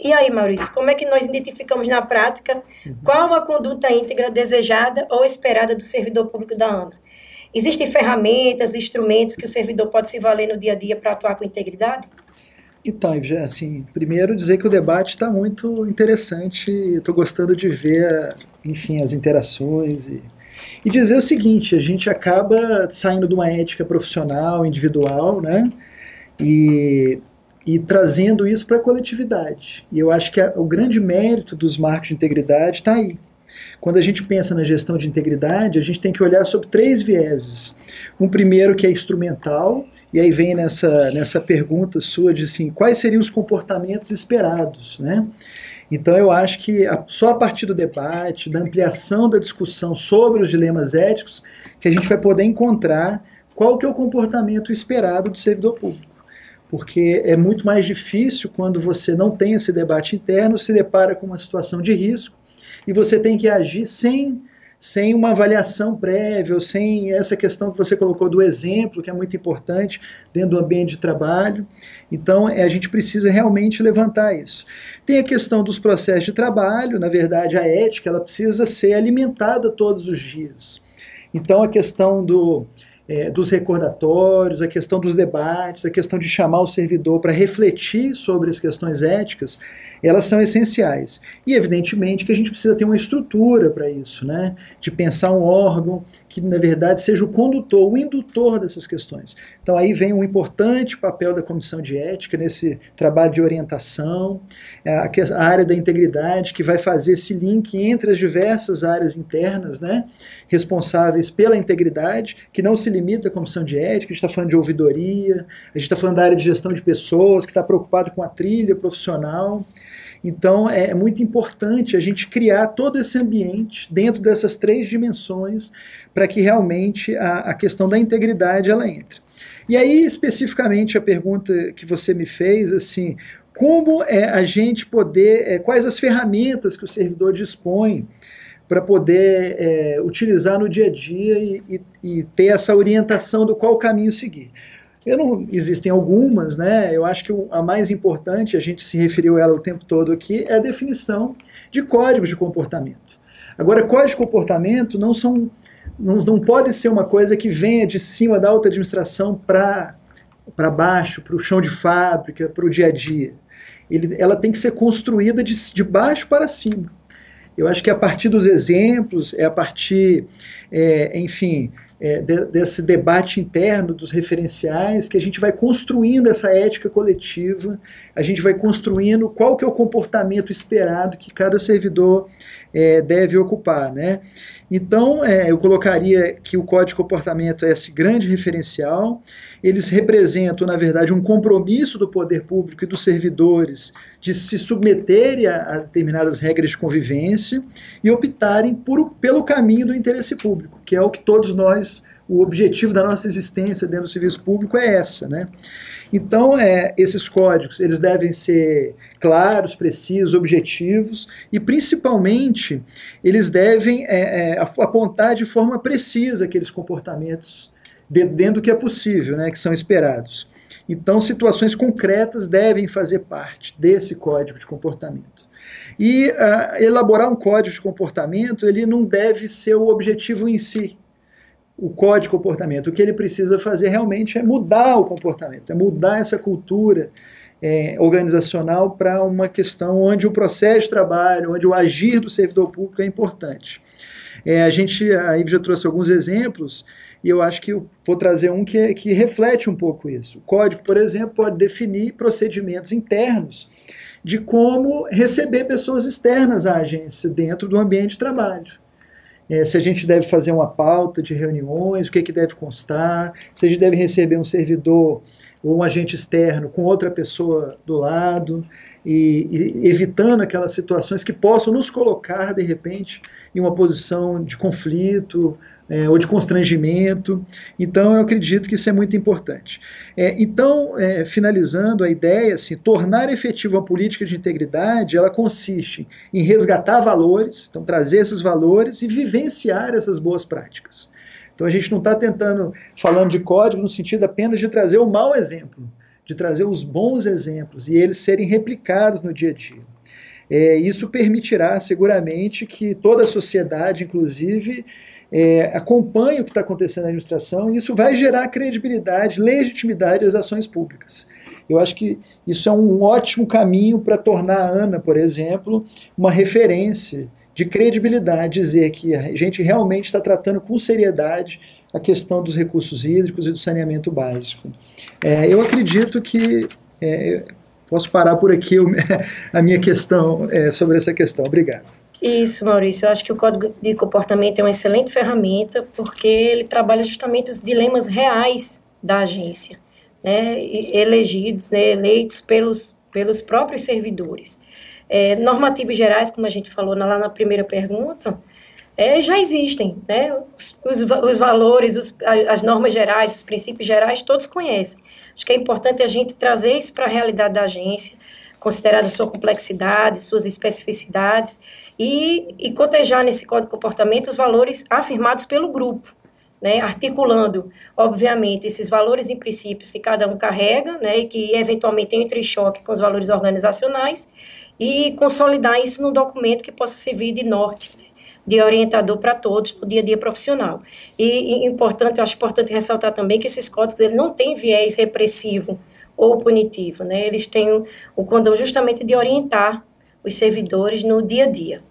E aí, Maurício, como é que nós identificamos na prática qual a conduta íntegra desejada ou esperada do servidor público da ANA? Existem ferramentas, instrumentos que o servidor pode se valer no dia a dia para atuar com integridade? Então, assim, primeiro dizer que o debate está muito interessante, estou gostando de ver, enfim, as interações e dizer o seguinte, a gente acaba saindo de uma ética profissional, individual, né, e trazendo isso para a coletividade. E eu acho que o grande mérito dos marcos de integridade está aí. Quando a gente pensa na gestão de integridade, a gente tem que olhar sobre 3 vieses. Um primeiro que é instrumental, e aí vem nessa pergunta sua de assim, quais seriam os comportamentos esperados, né? Então eu acho que só a partir do debate, da ampliação da discussão sobre os dilemas éticos, que a gente vai poder encontrar qual que é o comportamento esperado do servidor público. Porque é muito mais difícil quando você não tem esse debate interno, se depara com uma situação de risco, e você tem que agir sem uma avaliação prévia, ou sem essa questão que você colocou do exemplo, que é muito importante dentro do ambiente de trabalho. Então, a gente precisa realmente levantar isso. Tem a questão dos processos de trabalho, na verdade, a ética ela precisa ser alimentada todos os dias. Então, a questão dos recordatórios, a questão dos debates, a questão de chamar o servidor para refletir sobre as questões éticas, elas são essenciais. E, evidentemente, que a gente precisa ter uma estrutura para isso, né? De pensar um órgão que, na verdade, seja o condutor, o indutor dessas questões. Então, aí vem um importante papel da Comissão de Ética nesse trabalho de orientação, a área da integridade, que vai fazer esse link entre as diversas áreas internas, né? Responsáveis pela integridade, que não se limita à Comissão de Ética, a gente está falando de ouvidoria, a gente está falando da área de gestão de pessoas, que está preocupado com a trilha profissional. Então é muito importante a gente criar todo esse ambiente dentro dessas 3 dimensões para que realmente a questão da integridade ela entre. E aí, especificamente, a pergunta que você me fez, assim, como a gente poder, quais as ferramentas que o servidor dispõe para poder utilizar no dia a dia e ter essa orientação do qual caminho seguir. Existem algumas, né? Eu acho que a mais importante, a gente se referiu a ela o tempo todo aqui, é a definição de códigos de comportamento. Agora, códigos de comportamento não pode ser uma coisa que venha de cima da alta administração para baixo, para o chão de fábrica, para o dia a dia. Ela tem que ser construída de baixo para cima. Eu acho que a partir dos exemplos, a partir, enfim, desse debate interno dos referenciais, que a gente vai construindo essa ética coletiva, a gente vai construindo qual que é o comportamento esperado que cada servidor deve ocupar, né? Então, eu colocaria que o Código de Comportamento é esse grande referencial. Eles representam, na verdade, um compromisso do poder público e dos servidores de se submeterem a determinadas regras de convivência e optarem pelo caminho do interesse público, que é o que todos nós, o objetivo da nossa existência dentro do serviço público é essa, né? Então, esses códigos, eles devem ser claros, precisos, objetivos e, principalmente, eles devem apontar de forma precisa aqueles comportamentos dentro do que é possível, né, que são esperados. Então, situações concretas devem fazer parte desse código de comportamento. E elaborar um código de comportamento, ele não deve ser o objetivo em si, o código de comportamento. O que ele precisa fazer realmente é mudar o comportamento, é mudar essa cultura organizacional para uma questão onde o processo de trabalho, onde o agir do servidor público é importante. A Ivy já trouxe alguns exemplos, e eu acho que eu vou trazer um que reflete um pouco isso. O código, por exemplo, pode definir procedimentos internos de como receber pessoas externas à agência dentro do ambiente de trabalho. Se a gente deve fazer uma pauta de reuniões, o que deve constar, se a gente deve receber um servidor ou um agente externo com outra pessoa do lado, e evitando aquelas situações que possam nos colocar, de repente, em uma posição de conflito ou de constrangimento. Então, eu acredito que isso é muito importante. Então, finalizando a ideia, assim, tornar efetiva a política de integridade, ela consiste em resgatar valores, então trazer esses valores e vivenciar essas boas práticas. Então, a gente não está falando de código no sentido apenas de trazer o mau exemplo, de trazer os bons exemplos e eles serem replicados no dia a dia. Isso permitirá seguramente que toda a sociedade, inclusive, acompanhe o que está acontecendo na administração, e isso vai gerar credibilidade, legitimidade às ações públicas. Eu acho que isso é um ótimo caminho para tornar a ANA, por exemplo, uma referência de credibilidade, dizer que a gente realmente está tratando com seriedade a questão dos recursos hídricos e do saneamento básico. Eu acredito que posso parar por aqui a minha questão sobre essa questão. Obrigado. Isso, Maurício. Eu acho que o Código de Comportamento é uma excelente ferramenta porque ele trabalha justamente os dilemas reais da agência, né, elegidos, né, eleitos pelos próprios servidores. Normativos gerais, como a gente falou lá na primeira pergunta, já existem, né? Os valores, as normas gerais, os princípios gerais, todos conhecem. Acho que é importante a gente trazer isso para a realidade da agência, considerada sua complexidade, suas especificidades, e cotejar nesse Código de Comportamento os valores afirmados pelo grupo, né? Articulando, obviamente, esses valores e princípios que cada um carrega, né? E que eventualmente entra em choque com os valores organizacionais, e consolidar isso num documento que possa servir de norte, né? De orientador para todos no dia a dia profissional. Eu acho importante ressaltar também que esses códigos eles não têm viés repressivo ou punitivo, né? Eles têm o condão justamente de orientar os servidores no dia a dia.